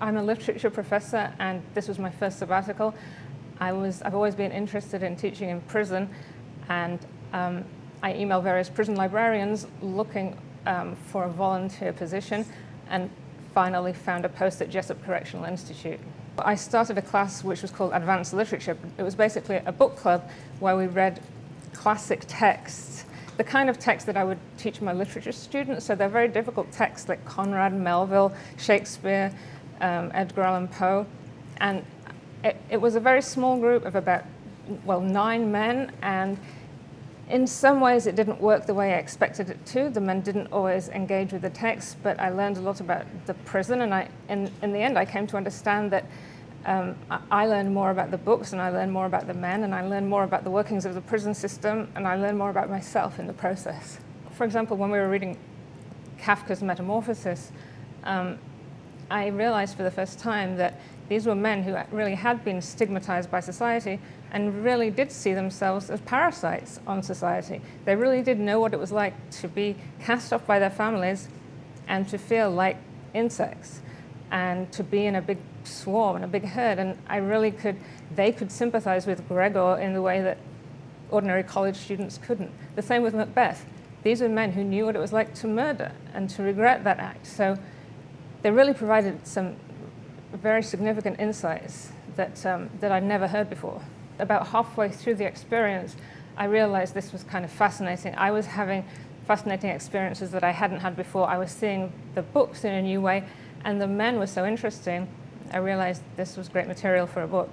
I'm a literature professor, and this was my first sabbatical. I've always been interested in teaching in prison, and I emailed various prison librarians looking for a volunteer position, and finally found a post at Jessup Correctional Institute. I started a class which was called Advanced Literature. It was basically a book club where we read classic texts, the kind of text that I would teach my literature students. So they're very difficult texts like Conrad, Melville, Shakespeare, Edgar Allan Poe. And it was a very small group of about, 9 men, and in some ways it didn't work the way I expected it to. The men didn't always engage with the text, but I learned a lot about the prison, and in the end I came to understand that I learned more about the books, and I learned more about the men, and I learned more about the workings of the prison system, and I learned more about myself in the process. For example, when we were reading Kafka's Metamorphosis, I realized for the first time that these were men who really had been stigmatized by society and really did see themselves as parasites on society. They really did know what it was like to be cast off by their families and to feel like insects and to be in a big swarm and a big herd. And they could sympathize with Gregor in the way that ordinary college students couldn't. The same with Macbeth. These were men who knew what it was like to murder and to regret that act. So they really provided some very significant insights that I'd never heard before. About halfway through the experience, I realized this was kind of fascinating. I was having fascinating experiences that I hadn't had before. I was seeing the books in a new way, and the men were so interesting. I realized this was great material for a book.